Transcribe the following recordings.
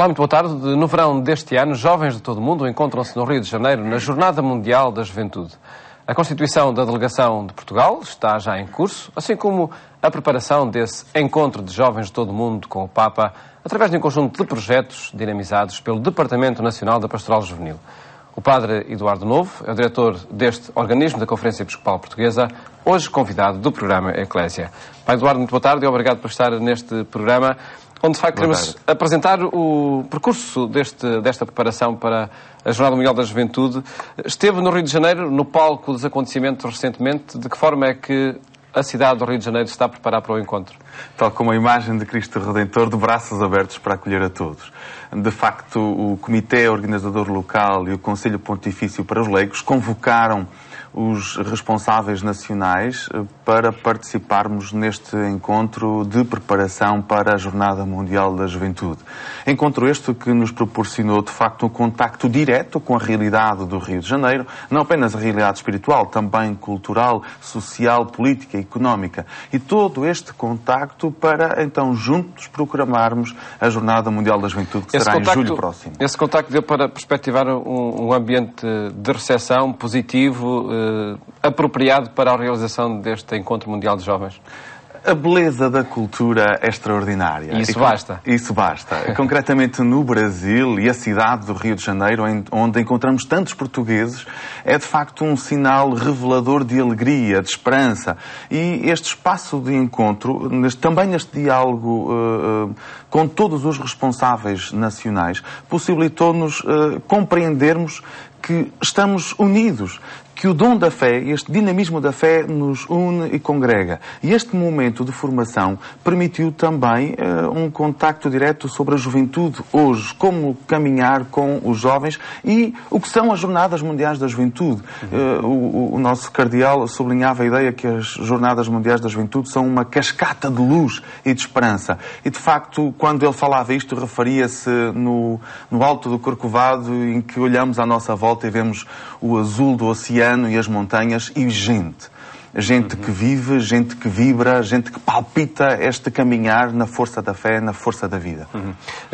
Olá, muito boa tarde. No verão deste ano, jovens de todo o mundo encontram-se no Rio de Janeiro na Jornada Mundial da Juventude. A constituição da delegação de Portugal está já em curso, assim como a preparação desse encontro de jovens de todo o mundo com o Papa, através de um conjunto de projetos dinamizados pelo Departamento Nacional da Pastoral Juvenil. O padre Eduardo Novo é o diretor deste organismo da Conferência Episcopal Portuguesa, hoje convidado do programa Eclésia. Padre Eduardo, muito boa tarde e obrigado por estar neste programa, onde de facto queremos apresentar o percurso desta preparação para a Jornada Mundial da Juventude. Esteve no Rio de Janeiro, no palco dos acontecimentos recentemente. De que forma é que a cidade do Rio de Janeiro se está a preparar para o encontro? Tal como a imagem de Cristo Redentor, de braços abertos para acolher a todos. De facto, o Comitê Organizador Local e o Conselho Pontifício para os Leigos convocaram os responsáveis nacionais para participarmos neste encontro de preparação para a Jornada Mundial da Juventude. Encontro este que nos proporcionou, de facto, um contacto direto com a realidade do Rio de Janeiro, não apenas a realidade espiritual, também cultural, social, política e económica. E todo este contacto para, então, juntos proclamarmos a Jornada Mundial da Juventude, que será em julho próximo. Esse contacto deu para perspectivar um ambiente de recepção positivo, apropriado para a realização deste Encontro Mundial de Jovens? A beleza da cultura é extraordinária. E isso basta? Isso basta. Concretamente no Brasil e a cidade do Rio de Janeiro, onde encontramos tantos portugueses, é de facto um sinal revelador de alegria, de esperança. E este espaço de encontro, também neste diálogo com todos os responsáveis nacionais, possibilitou-nos compreendermos que estamos unidos, que o dom da fé, este dinamismo da fé nos une e congrega. E este momento de formação permitiu também um contacto direto sobre a juventude hoje, como caminhar com os jovens e o que são as Jornadas Mundiais da Juventude. O nosso cardeal sublinhava a ideia que as Jornadas Mundiais da Juventude são uma cascata de luz e de esperança. E de facto, quando ele falava isto, referia-se no alto do Corcovado, em que olhamos à nossa volta e vemos o azul do oceano e as montanhas e gente. Gente que vive, gente que vibra, gente que palpita este caminhar na força da fé, na força da vida.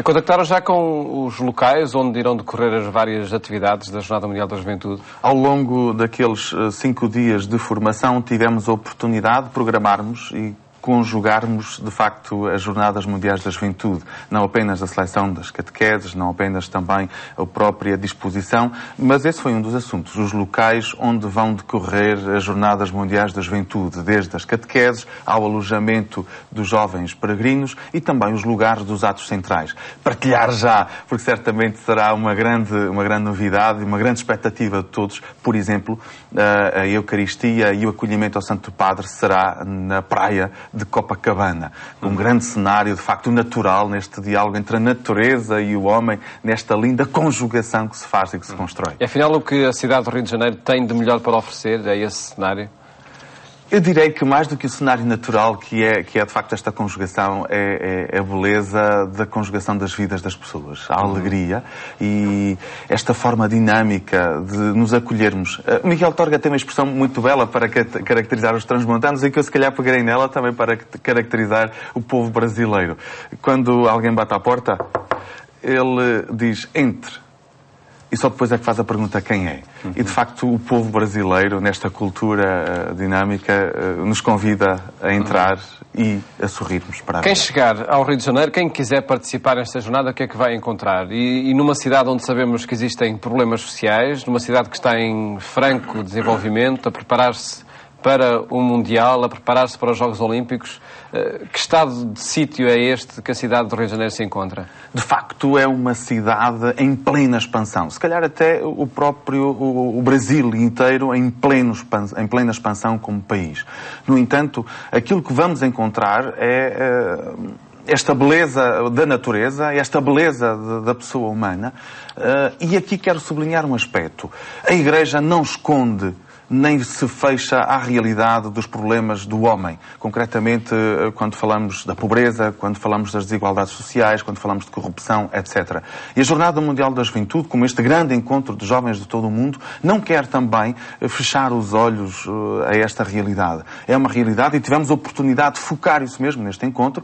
Contactaram já com os locais onde irão decorrer as várias atividades da Jornada Mundial da Juventude? Ao longo daqueles 5 dias de formação tivemos a oportunidade de programarmos e conjugarmos, de facto, as Jornadas Mundiais da Juventude. Não apenas a seleção das catequeses, não apenas também a própria disposição, mas esse foi um dos assuntos, os locais onde vão decorrer as Jornadas Mundiais da Juventude, desde as catequeses ao alojamento dos jovens peregrinos e também os lugares dos atos centrais. Partilhar já, porque certamente será uma grande novidade e uma grande expectativa de todos. Por exemplo, a Eucaristia e o acolhimento ao Santo Padre será na praia de Copacabana. Um grande cenário, de facto, natural neste diálogo entre a natureza e o homem, nesta linda conjugação que se faz e que se constrói. E afinal, o que a cidade do Rio de Janeiro tem de melhor para oferecer é esse cenário? Eu direi que mais do que o cenário natural, que é de facto esta conjugação, é a beleza da conjugação das vidas das pessoas. A alegria e esta forma dinâmica de nos acolhermos. O Miguel Torga tem uma expressão muito bela para caracterizar os transmontanos e que eu se calhar pegarei nela também para caracterizar o povo brasileiro. Quando alguém bate à porta, ele diz entre. E só depois é que faz a pergunta quem é. E, de facto, o povo brasileiro, nesta cultura dinâmica, nos convida a entrar e a sorrirmos para a vida. Quem chegar ao Rio de Janeiro, quem quiser participar nesta jornada, o que é que vai encontrar? E numa cidade onde sabemos que existem problemas sociais, numa cidade que está em franco desenvolvimento, a preparar-se para o Mundial, a preparar-se para os Jogos Olímpicos, que estado de sítio é este que a cidade do Rio de Janeiro se encontra? De facto, é uma cidade em plena expansão. Se calhar até o Brasil inteiro em plena expansão como país. No entanto, aquilo que vamos encontrar é esta beleza da natureza, esta beleza da pessoa humana. E aqui quero sublinhar um aspecto. A Igreja não esconde nem se fecha à realidade dos problemas do homem. Concretamente, quando falamos da pobreza, quando falamos das desigualdades sociais, quando falamos de corrupção, etc. E a Jornada Mundial da Juventude, como este grande encontro de jovens de todo o mundo, não quer também fechar os olhos a esta realidade. É uma realidade e tivemos a oportunidade de focar isso mesmo neste encontro,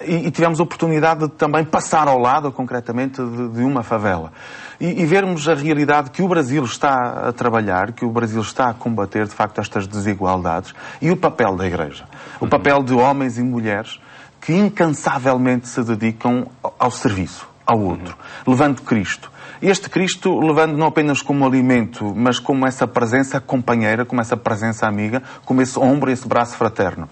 e tivemos a oportunidade de também passar ao lado, concretamente, de uma favela. E vermos a realidade que o Brasil está a trabalhar, que o Brasil está a combater, de facto, estas desigualdades, e o papel da Igreja. O papel de homens e mulheres que incansavelmente se dedicam ao serviço, ao outro, levando Cristo. Este Cristo levando não apenas como alimento, mas como essa presença companheira, como essa presença amiga, como esse ombro, esse braço fraterno.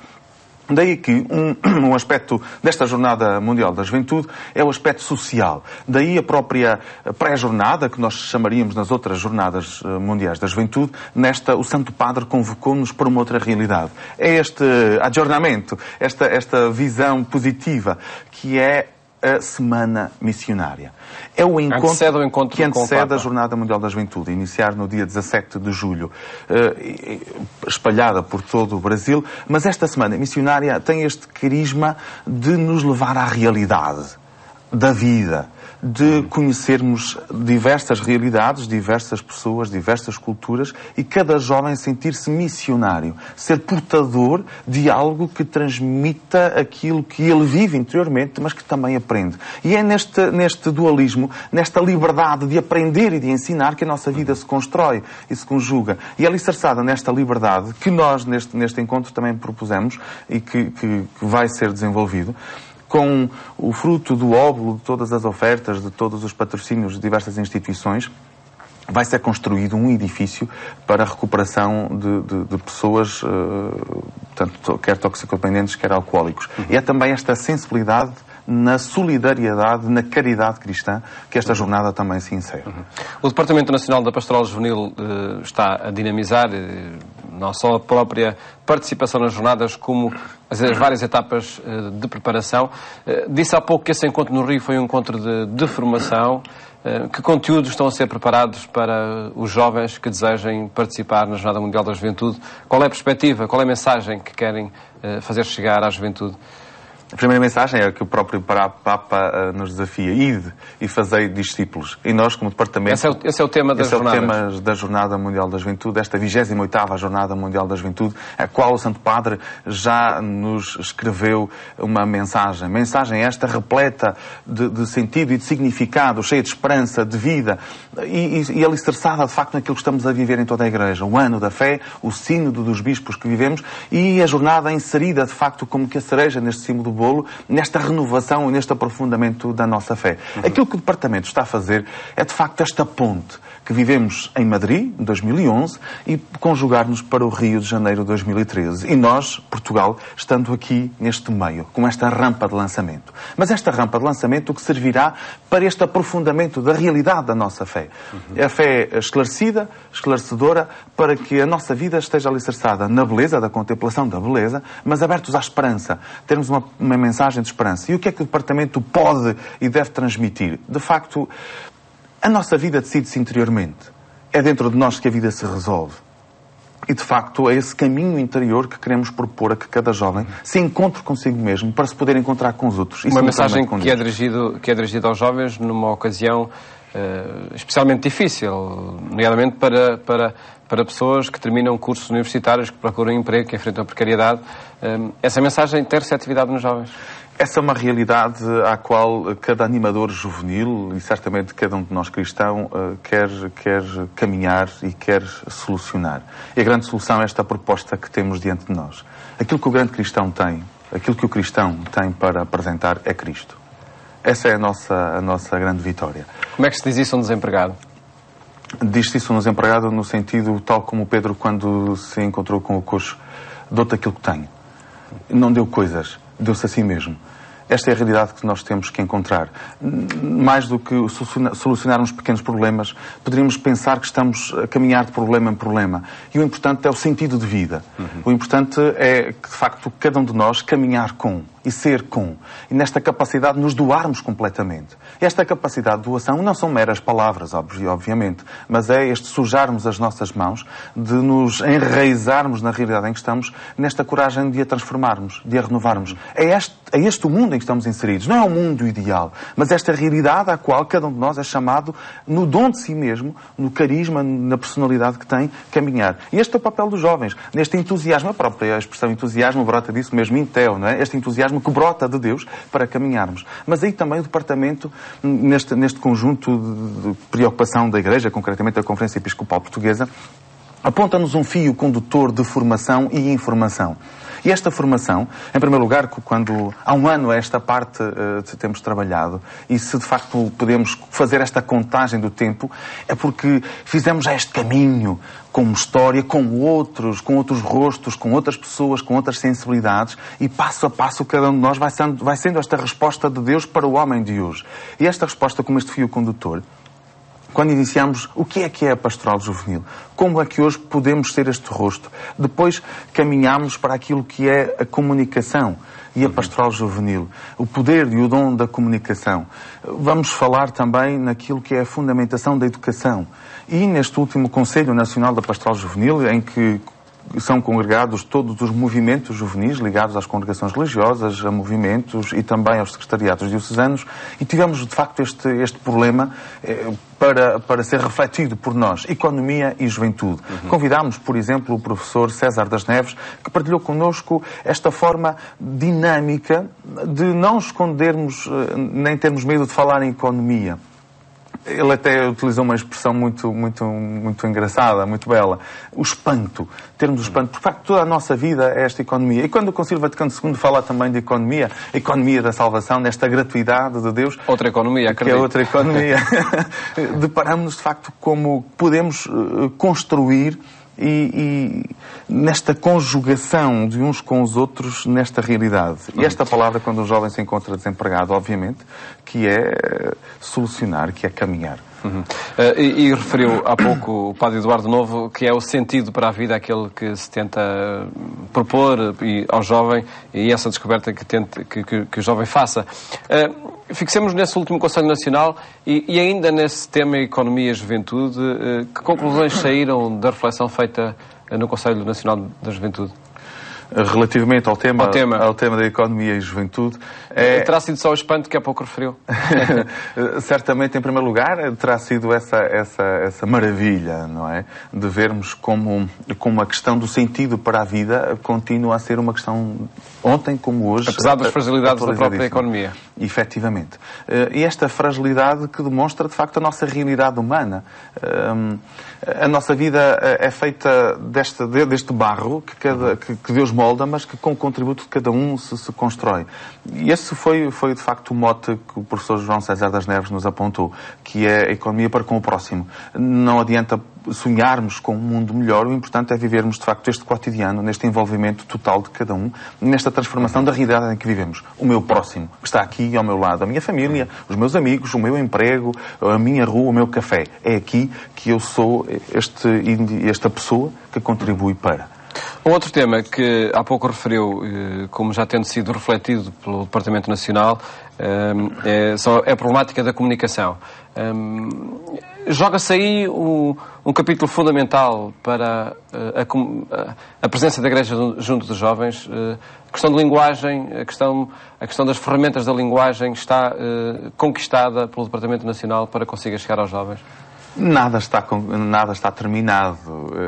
Daí que um aspecto desta Jornada Mundial da Juventude é o aspecto social. Daí a própria pré-jornada, que nós chamaríamos nas outras Jornadas Mundiais da Juventude, o Santo Padre convocou-nos para uma outra realidade. É este adjornamento, esta visão positiva, que é a Semana Missionária. É o encontro que antecede a Jornada Mundial da Juventude, iniciar no dia 17 de julho, espalhada por todo o Brasil, mas esta Semana Missionária tem este carisma de nos levar à realidade da vida, de conhecermos diversas realidades, diversas pessoas, diversas culturas e cada jovem sentir-se missionário, ser portador de algo que transmita aquilo que ele vive interiormente, mas que também aprende. E é neste dualismo, nesta liberdade de aprender e de ensinar que a nossa vida se constrói e se conjuga. E é alicerçada nesta liberdade que nós, neste encontro, também propusemos e que vai ser desenvolvido, com o fruto do óbolo de todas as ofertas, de todos os patrocínios de diversas instituições, vai ser construído um edifício para a recuperação de pessoas, tanto, quer toxicodependentes, quer alcoólicos. E é também esta sensibilidade na solidariedade, na caridade cristã, que esta jornada também se insere. O Departamento Nacional da Pastoral Juvenil está a dinamizar não só a própria participação nas jornadas, como as várias etapas de preparação. Disse há pouco que esse encontro no Rio foi um encontro de formação. Que conteúdos estão a ser preparados para os jovens que desejem participar na Jornada Mundial da Juventude? Qual é a perspectiva, qual é a mensagem que querem fazer chegar à juventude? A primeira mensagem é que o próprio Papa nos desafia. Ide e fazei discípulos. E nós, como Departamento... Esse é o tema das jornadas. Esse é o tema da Jornada Mundial da Juventude, esta 28ª Jornada Mundial da Juventude, a qual o Santo Padre já nos escreveu uma mensagem. Mensagem esta repleta de sentido e de significado, cheia de esperança, de vida e alicerçada, de facto, naquilo que estamos a viver em toda a Igreja. O ano da fé, o sínodo dos bispos que vivemos e a jornada inserida, de facto, como que a cereja neste cimo do bolo, nesta renovação e neste aprofundamento da nossa fé. Aquilo que o Departamento está a fazer é, de facto, esta ponte que vivemos em Madrid, em 2011, e conjugar-nos para o Rio de Janeiro de 2013. E nós, Portugal, estando aqui neste meio, com esta rampa de lançamento. Mas esta rampa de lançamento que servirá para este aprofundamento da realidade da nossa fé. A fé esclarecida, esclarecedora, para que a nossa vida esteja alicerçada na beleza, da contemplação da beleza, mas abertos à esperança. Termos uma mensagem de esperança. E o que é que o Departamento pode e deve transmitir? De facto, a nossa vida decide-se interiormente. É dentro de nós que a vida se resolve. E, de facto, é esse caminho interior que queremos propor a que cada jovem se encontre consigo mesmo para se poder encontrar com os outros. Uma mensagem que é dirigida aos jovens numa ocasião especialmente difícil, nomeadamente para pessoas que terminam cursos universitários, que procuram emprego, que enfrentam a precariedade. Essa mensagem tem receptividade nos jovens? Essa é uma realidade à qual cada animador juvenil e certamente cada um de nós cristão quer caminhar e quer solucionar. E a grande solução é esta proposta que temos diante de nós. Aquilo que o grande cristão tem, aquilo que o cristão tem para apresentar é Cristo. Essa é a nossa grande vitória. Como é que se diz isso a um desempregado? Diz-se isso a um desempregado no sentido tal como Pedro, quando se encontrou com o coxo, dou-te aquilo que tenho. Não deu coisas, deu-se a si mesmo. Esta é a realidade que nós temos que encontrar. Mais do que solucionar uns pequenos problemas, poderíamos pensar que estamos a caminhar de problema em problema. E o importante é o sentido de vida. O importante é que, de facto, cada um de nós caminhar com e ser com. E nesta capacidade de nos doarmos completamente. Esta capacidade de doação não são meras palavras, obviamente, mas é este sujarmos as nossas mãos, de nos enraizarmos na realidade em que estamos, nesta coragem de a transformarmos, de a renovarmos. É este o mundo em que estamos inseridos. Não é o mundo ideal, mas esta realidade à qual cada um de nós é chamado, no dom de si mesmo, no carisma, na personalidade que tem, caminhar. E este é o papel dos jovens. Neste entusiasmo, a própria expressão entusiasmo brota disso mesmo, inteo, não é? Este entusiasmo entusiasmo que brota de Deus para caminharmos. Mas aí também o Departamento, neste conjunto de preocupação da Igreja, concretamente da Conferência Episcopal Portuguesa, aponta-nos um fio condutor de formação e informação. E esta formação, em primeiro lugar, quando há um ano esta parte temos trabalhado, e se de facto podemos fazer esta contagem do tempo, é porque fizemos já este caminho com história, com outros rostos, com outras pessoas, com outras sensibilidades, e passo a passo cada um de nós vai sendo esta resposta de Deus para o homem de hoje. E esta resposta, como este fio condutor, quando iniciamos o que é a pastoral juvenil, como é que hoje podemos ser este rosto, depois caminhamos para aquilo que é a comunicação e a pastoral juvenil, o poder e o dom da comunicação. Vamos falar também naquilo que é a fundamentação da educação. E neste último Conselho Nacional da Pastoral Juvenil, em que são congregados todos os movimentos juvenis ligados às congregações religiosas, a movimentos e também aos secretariados diocesanos, e tivemos de facto este problema para ser refletido por nós, economia e juventude. Convidámos, por exemplo, o professor César das Neves, que partilhou connosco esta forma dinâmica de não escondermos, nem termos medo de falar em economia. Ele até utilizou uma expressão muito engraçada, muito bela. O espanto. Termos o espanto. Porque, de facto, toda a nossa vida é esta economia. E quando o Concílio Vaticano II fala também de economia, a economia da salvação, nesta gratuidade de Deus... Outra economia, acredito. Que é outra economia. Deparamos-nos, de facto, como podemos construir e nesta conjugação de uns com os outros nesta realidade. E esta palavra, quando um jovem se encontra desempregado, obviamente, que é solucionar, que é caminhar. E referiu há pouco o Padre Eduardo Novo, que é o sentido para a vida, aquele que se tenta propor ao jovem, e essa descoberta que o jovem faça. Fixemos nesse último Conselho Nacional e ainda nesse tema Economia e Juventude, que conclusões saíram da reflexão feita no Conselho Nacional da Juventude? Relativamente ao tema da economia e juventude... Terá sido só o espanto que há pouco referiu? Certamente, em primeiro lugar, terá sido essa maravilha, não é? De vermos como a questão do sentido para a vida continua a ser uma questão, ontem como hoje... Apesar das fragilidades da própria economia. Efetivamente. E esta fragilidade que demonstra, de facto, a nossa realidade humana. A nossa vida é feita deste barro que Deus molda, mas que com o contributo de cada um se constrói. E esse foi de facto o mote que o professor João César das Neves nos apontou, que é a economia para com o próximo. Não adianta sonharmos com um mundo melhor, o importante é vivermos de facto este cotidiano, neste envolvimento total de cada um, nesta transformação da realidade em que vivemos. O meu próximo, que está aqui ao meu lado, a minha família, os meus amigos, o meu emprego, a minha rua, o meu café. É aqui que eu sou esta pessoa que contribui para. Um outro tema que há pouco referiu, como já tendo sido refletido pelo Departamento Nacional, é a problemática da comunicação. Joga-se aí um capítulo fundamental para a presença da Igreja junto dos jovens. A questão de linguagem, a questão das ferramentas da linguagem está conquistada pelo Departamento Nacional para conseguir chegar aos jovens? Nada está terminado.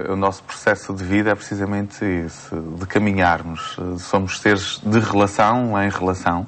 O nosso processo de vida é precisamente isso, de caminharmos. Somos seres de relação em relação.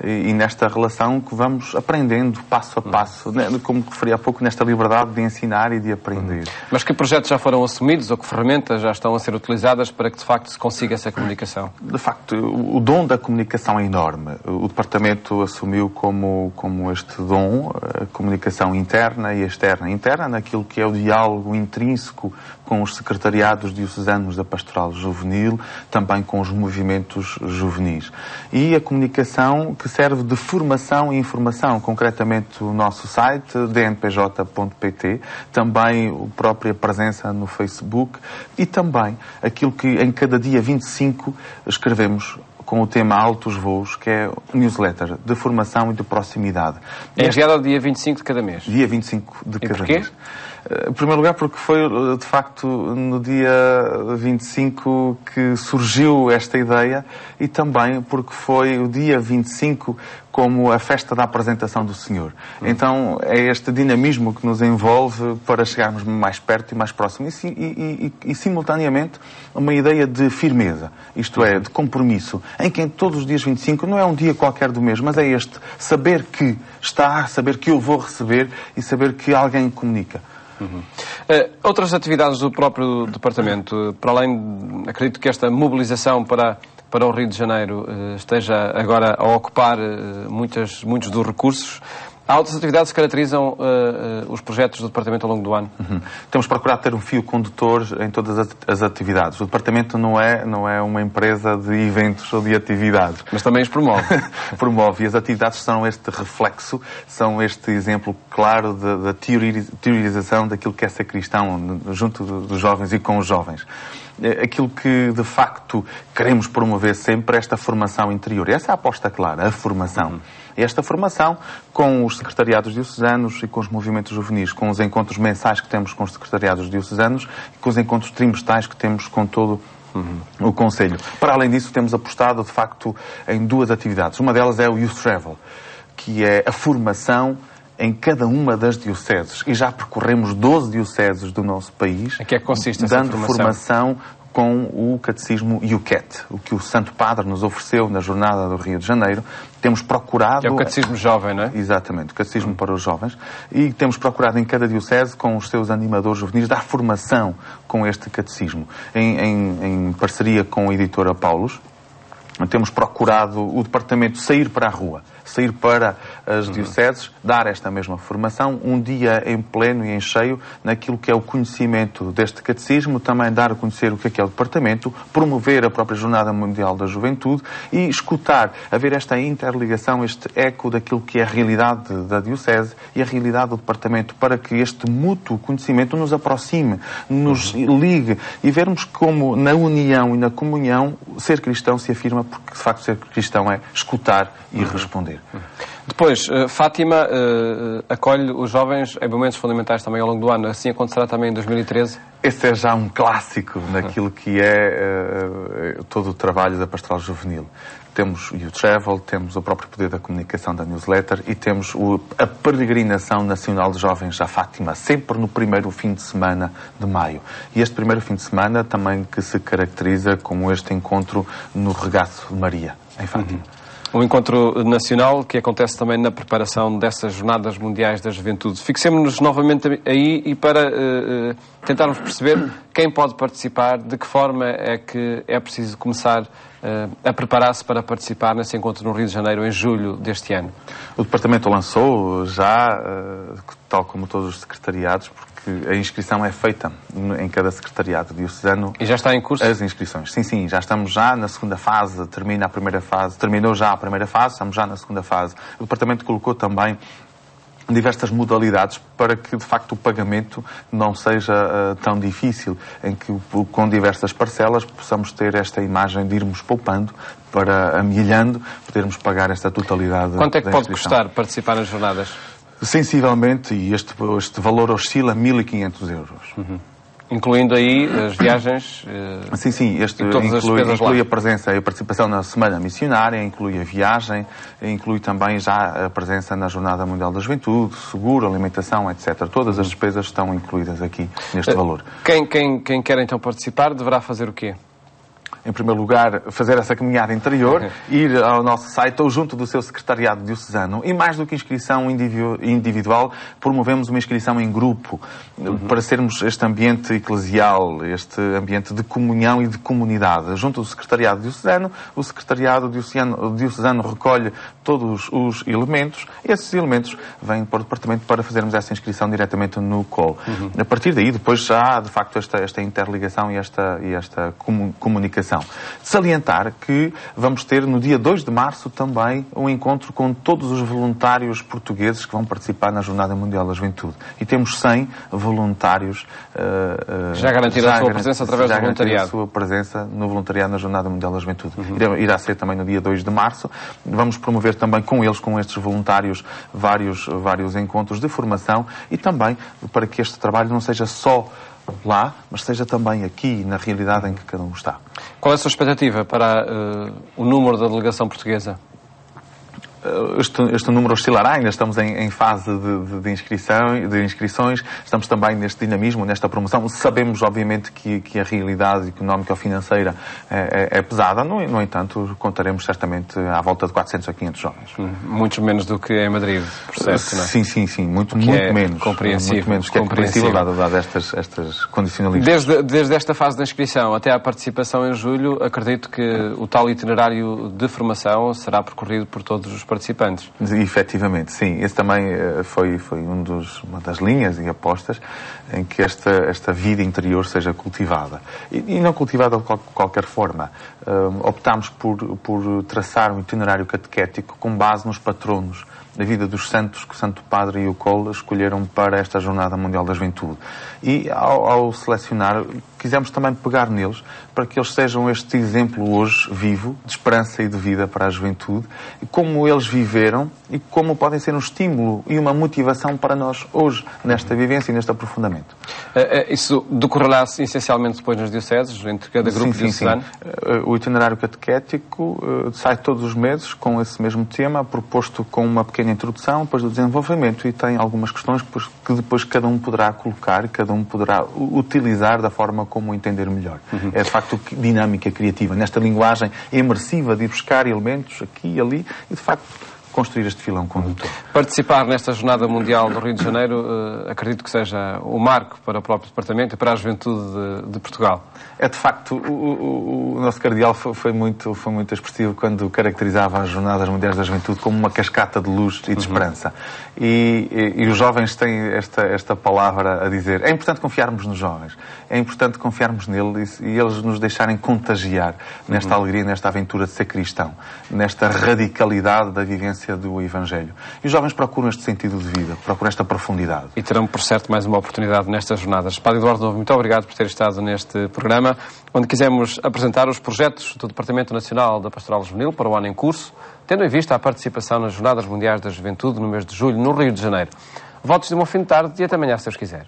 E nesta relação que vamos aprendendo passo a passo, como referi há pouco, nesta liberdade de ensinar e de aprender. Mas que projetos já foram assumidos ou que ferramentas já estão a ser utilizadas para que de facto se consiga essa comunicação? De facto, o dom da comunicação é enorme. O Departamento assumiu como este dom a comunicação interna e externa. Interna naquilo que é o diálogo intrínseco com os secretariados diocesanos da Pastoral Juvenil, também com os movimentos juvenis. E a comunicação que serve de formação e informação, concretamente o nosso site, dnpj.pt, também a própria presença no Facebook e também aquilo que em cada dia 25 escrevemos com o tema Altos Voos, que é o newsletter de formação e de proximidade. É enviado ao dia 25 de cada mês? Dia 25 de cada mês. Em primeiro lugar porque foi, de facto, no dia 25 que surgiu esta ideia e também porque foi o dia 25 como a festa da apresentação do Senhor. Então é este dinamismo que nos envolve para chegarmos mais perto e mais próximo e simultaneamente uma ideia de firmeza, isto é, de compromisso, em que todos os dias 25 não é um dia qualquer do mês, mas é este saber que está, saber que eu vou receber e saber que alguém comunica. Outras atividades do próprio Departamento, para além, acredito que esta mobilização para o Rio de Janeiro esteja agora a ocupar muitos dos recursos. Há outras atividades que caracterizam os projetos do Departamento ao longo do ano? Temos procurado ter um fio condutor em todas as atividades. O Departamento não é uma empresa de eventos ou de atividades. Mas também os promove. Promove. E as atividades são este reflexo, são este exemplo claro da teorização daquilo que é ser cristão junto dos jovens e com os jovens. Aquilo que, de facto, queremos promover sempre é esta formação interior. Essa é a aposta clara, a formação. Esta formação com os secretariados diocesanos e com os movimentos juvenis, com os encontros mensais que temos com os secretariados diocesanos e com os encontros trimestrais que temos com todo o Conselho. Para além disso, temos apostado, de facto, em duas atividades. Uma delas é o Youth Travel, que é a formação em cada uma das dioceses. E já percorremos 12 dioceses do nosso país. Em que é que consiste essa dando formação com o Catecismo UCAT, o que o Santo Padre nos ofereceu na Jornada do Rio de Janeiro. Temos procurado... Que é o Catecismo Jovem, não é? Exatamente, o Catecismo para os Jovens. E temos procurado em cada diocese, com os seus animadores juvenis, dar formação com este Catecismo. Em parceria com a editora Paulus, temos procurado o Departamento sair para a rua, sair para as dioceses, dar esta mesma formação, um dia em pleno e em cheio naquilo que é o conhecimento deste catecismo, também dar a conhecer o que é o Departamento, promover a própria Jornada Mundial da Juventude e escutar, haver esta interligação, este eco daquilo que é a realidade da diocese e a realidade do Departamento, para que este mútuo conhecimento nos aproxime, nos ligue e vermos como na união e na comunhão ser cristão se afirma, porque de facto ser cristão é escutar e responder. Depois, Fátima acolhe os jovens em momentos fundamentais também ao longo do ano. Assim acontecerá também em 2013? Esse é já um clássico naquilo que é todo o trabalho da Pastoral Juvenil. Temos o Youth Travel, temos o próprio poder da comunicação da newsletter e temos a Peregrinação Nacional de Jovens à Fátima, sempre no primeiro fim de semana de maio. E este primeiro fim de semana também que se caracteriza como este encontro no Regaço de Maria, em Fátima. Um encontro nacional que acontece também na preparação dessas Jornadas Mundiais da Juventude. Fixemos-nos novamente aí e para tentarmos perceber quem pode participar, de que forma é que é preciso começar a preparar-se para participar nesse encontro no Rio de Janeiro em julho deste ano. O Departamento lançou já, tal como todos os secretariados, porque a inscrição é feita em cada secretariado diocesano. E já está em curso? As inscrições. Sim, já estamos já na segunda fase, terminou já a primeira fase, estamos já na segunda fase. O Departamento colocou também diversas modalidades para que, de facto, o pagamento não seja tão difícil, em que, com diversas parcelas, possamos ter esta imagem de irmos poupando para, amilhando, podermos pagar esta totalidade. Quanto é que pode custar participar nas jornadas? Sensivelmente, e este valor oscila 1.500 euros. Incluindo aí as viagens? Sim, este inclui a presença e a participação na Semana Missionária, inclui a viagem, inclui também já a presença na Jornada Mundial da Juventude, seguro, alimentação, etc. Todas as despesas estão incluídas aqui neste valor. Quem quer então participar deverá fazer o quê? Em primeiro lugar, fazer essa caminhada interior, ir ao nosso site ou junto do seu secretariado diocesano. E mais do que inscrição individual, promovemos uma inscrição em grupo, para sermos este ambiente eclesial, este ambiente de comunhão e de comunidade. Junto do secretariado diocesano, o secretariado diocesano recolhe todos os elementos e esses elementos vêm para o departamento para fazermos essa inscrição diretamente no call. A partir daí, depois já há, de facto, esta interligação e esta comunicação. cristão. Salientar que vamos ter no dia 2 de março também um encontro com todos os voluntários portugueses que vão participar na Jornada Mundial da Juventude. E temos 100 voluntários já garantiram a sua presença através do voluntariado. A sua presença no voluntariado na Jornada Mundial da Juventude. Irá ser também no dia 2 de março. Vamos promover também com eles, com estes voluntários, vários encontros de formação e também para que este trabalho não seja só lá, mas seja também aqui, na realidade em que cada um está. Qual é a sua expectativa para o número da delegação portuguesa? Este número oscilará, ainda estamos em fase de inscrições, estamos também neste dinamismo, nesta promoção. Sabemos, obviamente, que a realidade económica ou financeira é pesada, no entanto, contaremos certamente à volta de 400 a 500 jovens. Muitos menos do que em Madrid, por certo, não é? Sim, muito menos. Compreensível. Muito menos, que é compreensível, dado estas condicionalidades. Desde esta fase da inscrição até à participação em julho, acredito que o tal itinerário de formação será percorrido por todos os participantes. Efetivamente, sim. Esse também foi uma das linhas e apostas em que esta vida interior seja cultivada. E não cultivada de qualquer forma. Optámos por traçar um itinerário catequético com base nos patronos da vida dos santos que o Santo Padre e o Cole escolheram para esta Jornada Mundial da Juventude. E ao selecionar, quisemos também pegar neles para que eles sejam este exemplo hoje vivo de esperança e de vida para a juventude, e como eles viveram e como podem ser um estímulo e uma motivação para nós hoje, nesta vivência e neste aprofundamento. Isso decorrerá essencialmente depois nas dioceses, entre cada grupo diocesano? Sim. O itinerário catequético sai todos os meses com esse mesmo tema, proposto com uma pequena introdução, depois do desenvolvimento, e tem algumas questões que depois cada um poderá colocar e cada um poderá utilizar da forma como entender melhor. É de facto dinâmica criativa, nesta linguagem imersiva de ir buscar elementos aqui e ali e de facto construir este filão condutor. Participar nesta Jornada Mundial do Rio de Janeiro, acredito que seja o marco para o próprio Departamento e para a juventude de Portugal. É de facto, o nosso cardeal foi muito expressivo quando caracterizava as Jornadas Mundiais da Juventude como uma cascata de luz e de esperança. E os jovens têm esta palavra a dizer. É importante confiarmos nos jovens. É importante confiarmos neles e eles nos deixarem contagiar nesta alegria, nesta aventura de ser cristão, nesta radicalidade da vivência do Evangelho. E os jovens procuram este sentido de vida, procuram esta profundidade. E terão, por certo, mais uma oportunidade nestas jornadas. Padre Eduardo Novo, muito obrigado por ter estado neste programa, onde quisemos apresentar os projetos do Departamento Nacional da Pastoral Juvenil para o ano em curso, tendo em vista a participação nas Jornadas Mundiais da Juventude no mês de julho, no Rio de Janeiro. Votos de um bom fim de tarde e até amanhã, se Deus quiser.